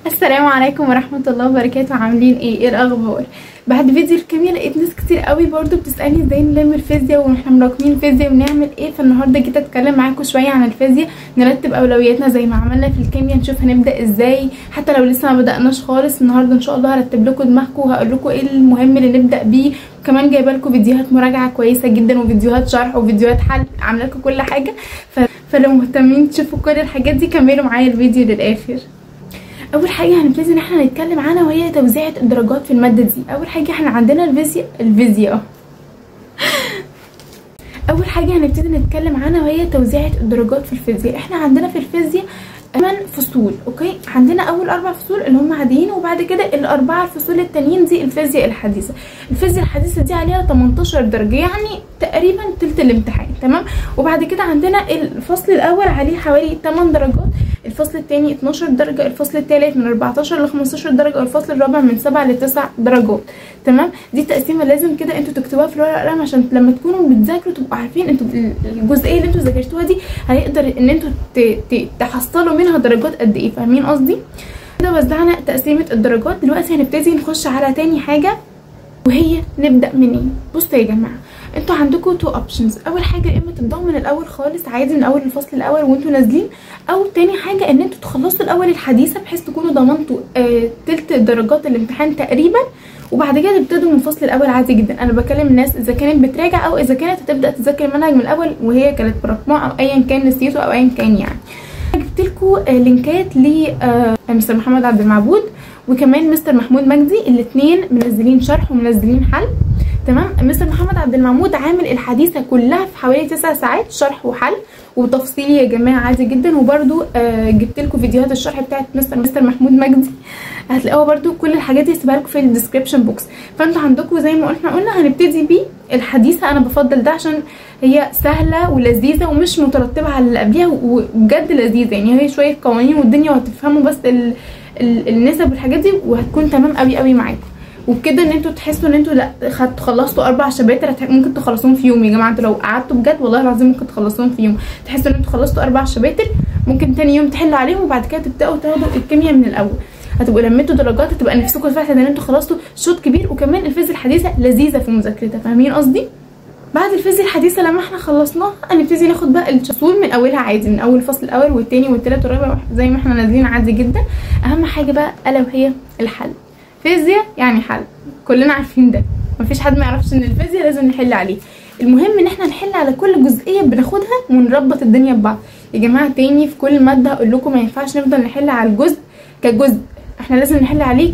السلام عليكم ورحمة الله وبركاته. عاملين ايه الاخبار؟ بعد فيديو الكيمياء لقيت ناس كتير قوي برضو بتسألني ازاي نلم الفيزياء واحنا مراكمين الفيزياء ونعمل ايه. فالنهارده جيت اتكلم معاكم شوية عن الفيزياء، نرتب اولوياتنا زي ما عملنا في الكيمياء، نشوف هنبدأ ازاي حتى لو لسه ما بدأناش خالص. النهارده ان شاء الله هرتب لكم دماغكم وهقول لكم ايه المهم اللي نبدأ بيه، وكمان جايبه لكم فيديوهات مراجعة كويسة جدا وفيديوهات شرح وفيديوهات حل، عامله لكم كل حاجة. فلو مهتمين تشوفوا كل الحاجات دي كملوا معايا الفيديو للآخر. اول حاجه هنبتدي ان احنا نتكلم عنها وهي توزيعه الدرجات في الماده دي. اول حاجه احنا عندنا الفيزياء اول حاجه هنبتدي نتكلم عنها وهي توزيعه الدرجات في الفيزياء. احنا عندنا في الفيزياء 8 فصول، اوكي. عندنا اول 4 فصول اللي هم عاديين، وبعد كده الاربعه الفصول التانيين دي الفيزياء الحديثه. الفيزياء الحديثه دي عليها 18 درجه، يعني تقريبا تلت الامتحان، تمام. وبعد كده عندنا الفصل الاول عليه حوالي 8 درجات، الفصل الثاني 12 درجه، الفصل الثالث من 14 ل 15 درجه، والفصل الرابع من 7 ل 9 درجات، تمام. دي تقسيمه لازم كده انتوا تكتبوها في الورقه والقلم عشان لما تكونوا بتذاكروا تبقوا عارفين انتوا الجزئيه اللي انتوا ذاكرتوها دي هيقدر ان انتوا تحصلوا منها درجات قد ايه، فاهمين قصدي؟ كده وزعنا تقسيمه الدرجات. دلوقتي هنبتدي نخش على تاني حاجه وهي نبدا منين. بصوا يا جماعه، انتوا عندكم 2 اوبشنز. اول حاجه اما تبداوا من الاول خالص عادي من اول الفصل الاول وانتوا نازلين، او تاني حاجه ان انتوا تخلصوا الاول الحديثه بحيث تكونوا ضمنتوا تلت درجات الامتحان تقريبا، وبعد كده تبتدوا من الفصل الاول عادي جدا. انا بكلم الناس اذا كانت بتراجع او اذا كانت هتبدا تذاكر المنهج من الاول وهي كانت برقمها او ايا كان نسيته او ايا كان. يعني جبت لكم لينكات ل مستر محمد عبد المعبود وكمان مستر محمود مجدي، الاثنين منزلين شرح ومنزلين حل، تمام. مستر محمد عبد المعبود عامل الحديثه كلها في حوالي 9 ساعات شرح وحل وتفصيل يا جماعه عادي جدا. وبرده جبت لكم فيديوهات الشرح بتاعت مستر محمود مجدي، هتلاقوها برده كل الحاجات دي هسيبها لكم في الديسكربشن بوكس. فانتوا عندكم زي ما قلنا هنبتدي بيه الحديثه. انا بفضل ده عشان هي سهله ولذيذه ومش مترتبه على اللي قبليها، وبجد لذيذه. يعني هي شويه قوانين والدنيا وهتفهموا بس النسب والحاجات دي وهتكون تمام قوي قوي معاكم. وبكده ان انتوا تحسوا ان انتوا لا خلصتوا 4 شباتر ممكن تخلصوهم في يوم. يا جماعه انتوا لو قعدتوا بجد والله العظيم ممكن تخلصوهم في يوم. تحسوا ان انتوا خلصتوا 4 شباتر، ممكن تاني يوم تحلوا عليهم وبعد كده تبداوا تاخدوا الكيمياء من الاول. هتبقوا لميتوا درجات، هتبقى نفسكم فعلا ان انتوا خلصتوا شوط كبير. وكمان الفيزياء الحديثه لذيذه في مذاكرتها، فاهمين قصدي؟ بعد الفيزياء الحديثه لما احنا خلصناها هنبتدي ناخد بقى الفصول من اولها عادي، من اول الفصل الاول والثاني والثالث والرابع زي ما احنا نازلين عادي جدا. اهم حاجه بقى الا وهي الحل. فيزياء يعني حل، كلنا عارفين ده، مفيش حد ما يعرفش ان الفيزياء لازم نحل عليه. المهم ان احنا نحل على كل جزئيه بناخدها ونربط الدنيا ببعض. يا جماعه تاني في كل ماده هقول لكم ما ينفعش نفضل نحل على الجزء كجزء، احنا لازم نحل عليه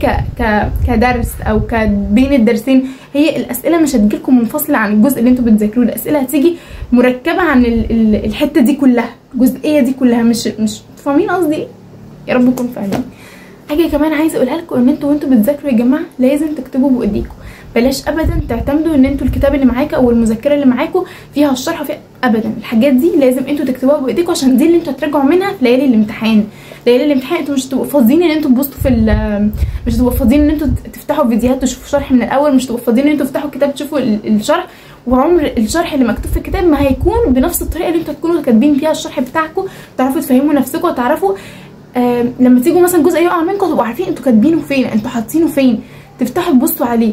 كدرس او بين الدرسين. هي الاسئله مش هتجيلكم منفصله عن الجزء اللي انتوا بتذاكروه، الاسئله هتيجي مركبه عن الحته دي كلها، الجزئيه دي كلها. مش فاهمين قصدي؟ يا رب تكونوا فاهمين. حاجه كمان عايزه اقولها لكم ان انتوا وانتوا بتذاكروا يا جماعه لازم تكتبوا بايديكم. بلاش ابدا تعتمدوا ان انتوا الكتاب اللي معاكم او المذكره اللي معاكم فيها الشرح فيها ابدا. الحاجات دي لازم انتوا تكتبوها بايديكم عشان دي اللي انتوا هتراجعوا منها في ليالي الامتحان. ليالي الامتحان انتوا مش هتبقوا فاضيين ان انتوا تبصوا مش هتبقوا فاضيين ان انتوا تفتحوا فيديوهات تشوفوا شرح من الاول، مش هتبقوا فاضيين ان انتوا تفتحوا كتاب تشوفوا الشرح. وعمر الشرح اللي مكتوب في الكتاب ما هيكون بنفس الطريقه اللي انتوا تكونوا كاتبين فيها الشرح بتاعكم، تعرفوا تفهموا نفسكم وتعرفوا لما تيجوا مثلا جزء يقع منكم تبقوا عارفين انتوا كاتبينه فين، انتوا حاطينه فين، تفتحوا تبصوا عليه.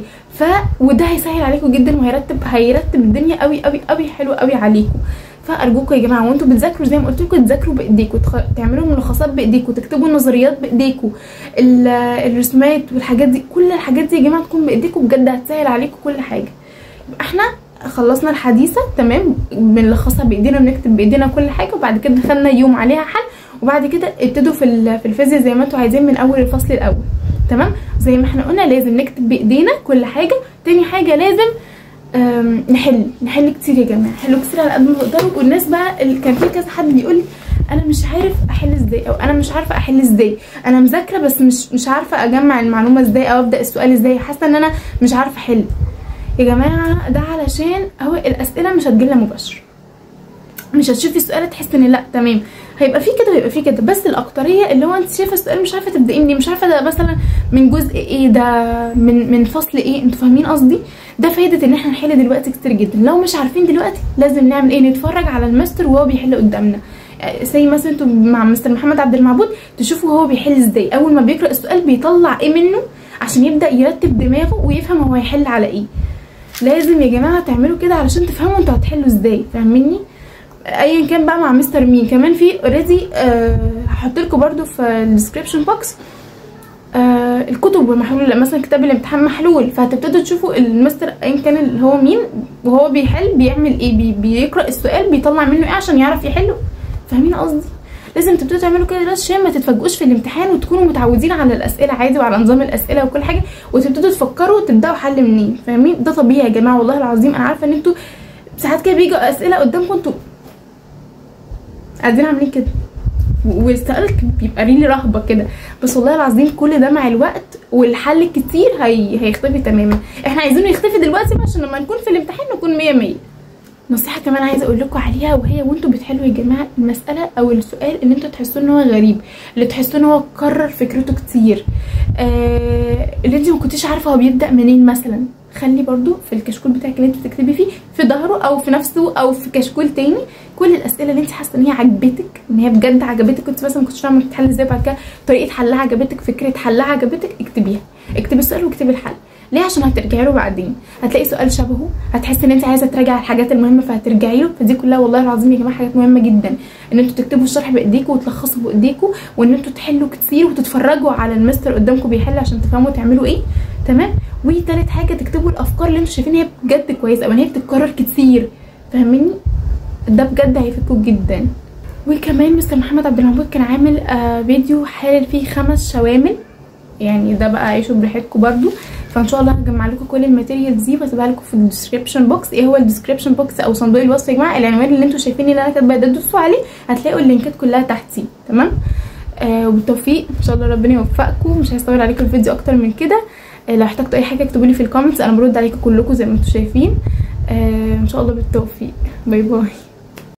وده هيسهل عليكم جدا وهيرتب الدنيا قوي قوي قوي حلو قوي عليكم. فارجوكم يا جماعه وانتوا بتذاكروا زي ما قلت لكم تذاكروا بايديكم، تعملوا ملخصات بايديكم، تكتبوا النظريات بايديكم، الرسومات والحاجات دي، كل الحاجات دي يا جماعه تكون بايديكم بجد هتسهل عليكم كل حاجه. احنا خلصنا الحديثه تمام، بنلخصها بايدينا بنكتب بايدينا كل حاجه، وبعد كده دخلنا يوم عليها حل، وبعد كده ابتدوا في الفيزياء زي ما انتوا عايزين من اول الفصل الاول، تمام. زي ما احنا قلنا لازم نكتب بايدينا كل حاجه. تاني حاجه لازم نحل كتير يا جماعه، حلوا كتير على قد ما تقدروا. والناس بقى اللي كان في كذا حد بيقول لي انا مش عارف احل ازاي، او انا مش عارفه احل ازاي، انا مذاكره بس مش عارفه اجمع المعلومه ازاي او ابدا السؤال ازاي، حاسه ان انا مش عارفه احل. يا جماعه ده علشان هو الاسئله مش هتجيلنا مباشره، مش هتشوفي السؤال تحس ان لا تمام، هيبقى في كده ويبقى في كده. بس الاكتريه اللي هو انت شايفه السؤال مش عارفه تبداي منين، مش عارفه ده مثلا من جزء ايه، ده من فصل ايه، انتوا فاهمين قصدي؟ ده فايده ان احنا نحل دلوقتي كتير جدا. لو مش عارفين دلوقتي لازم نعمل ايه؟ نتفرج على الماستر وهو بيحل قدامنا. زي مثلا انتوا مع مستر محمد عبد المعبود تشوفوا هو بيحل ازاي، اول ما بيقرا السؤال بيطلع ايه منه عشان يبدا يرتب دماغه ويفهم هو هيحل على ايه. لازم يا جماعه تعملوا كده علشان تفهموا انتوا هتحلوا ازاي، فاهميني؟ ايا كان بقى مع مستر مين. كمان في اوريدي هحط لكم برده في الديسكريبشن بوكس الكتب محلوله، مثلا كتاب الامتحان محلول، فهتبتدوا تشوفوا المستر ايا كان اللي هو مين وهو بيحل بيعمل ايه، بيقرا السؤال بيطلع منه ايه عشان يعرف يحله. فاهمين قصدي؟ لازم تبتدوا تعملوا كده عشان ما تتفاجئوش في الامتحان وتكونوا متعودين على الاسئله عادي وعلى نظام الاسئله وكل حاجه، وتبتدوا تفكروا تبداوا حل منين. فاهمين؟ ده طبيعي يا جماعه والله العظيم. انا عارفه ان انتوا ساعات كده بيجوا اسئله قدامكم انتوا قاعدين عاملين كده والسؤال بيبقى ليه رهبه كده، بس والله العظيم كل ده مع الوقت والحل الكتير هيختفي تماما. احنا عايزينه يختفي دلوقتي عشان لما نكون في الامتحان نكون 100 100. نصيحه كمان عايزه اقول لكم عليها، وهي وانتوا بتحلوا يا جماعه المساله او السؤال اللي انتوا تحسوا ان هو غريب، اللي تحسوا ان هو كرر فكرته كتير، اللي انت ما كنتيش عارفه هو بيبدا منين مثلا، خلي برضو في الكشكول بتاعك اللي انت بتكتبي فيه في ظهره او في نفسه او في كشكول تاني كل الاسئله اللي انت حاسه ان هي عجبتك، ان هي بجد عجبتك، كنت مثلا ما كنتش فاهمه بتتحل ازاي، بعد كده طريقه حلها عجبتك، فكره حلها عجبتك، اكتبيها. اكتبي السؤال واكتبي الحل. ليه؟ عشان هترجعي له بعدين، هتلاقي سؤال شبهه، هتحسي ان انت عايزه تراجعي الحاجات المهمه فهترجعي له. فدي كلها والله العظيم يا جماعه حاجات مهمه جدا، ان انتوا تكتبوا الشرح بايديكم وتلخصوا بايديكم، وان انتوا تحلوا كتير وتتفرجوا على المستر قدامكم بيحل عشان تفهموا تعملوا ايه. تمام؟ وتالت حاجه تكتبوا الافكار اللي انتوا شايفين هي بجد كويسه او ان هي بتتكرر كتير، فاهميني؟ ده بجد هيفيدكم جدا. وكمان مستر محمد عبد المعبود كان عامل فيديو حالل فيه 5 شوامل، يعني ده بقى عيشوا براحتكم برضو. فان شاء الله هجمع لكم كل الماتيريالز دي واسيبها لكم في الديسكريبشن بوكس. ايه هو الديسكريبشن بوكس او صندوق الوصف يا جماعه؟ العنوان اللي انتوا شايفين اللي انا كاتباه ده تدوسوا عليه هتلاقوا اللينكات كلها تحتيه. تمام؟ وبالتوفيق ان شاء الله، ربنا يوفقكم. مش هيطول عليكم الفيديو اكتر من كده. لو احتجتوا اي حاجه اكتبوا لي في الكومنتس، انا برد عليكم كلكم زي ما انتوا شايفين. ان شاء الله بالتوفيق. باي باي.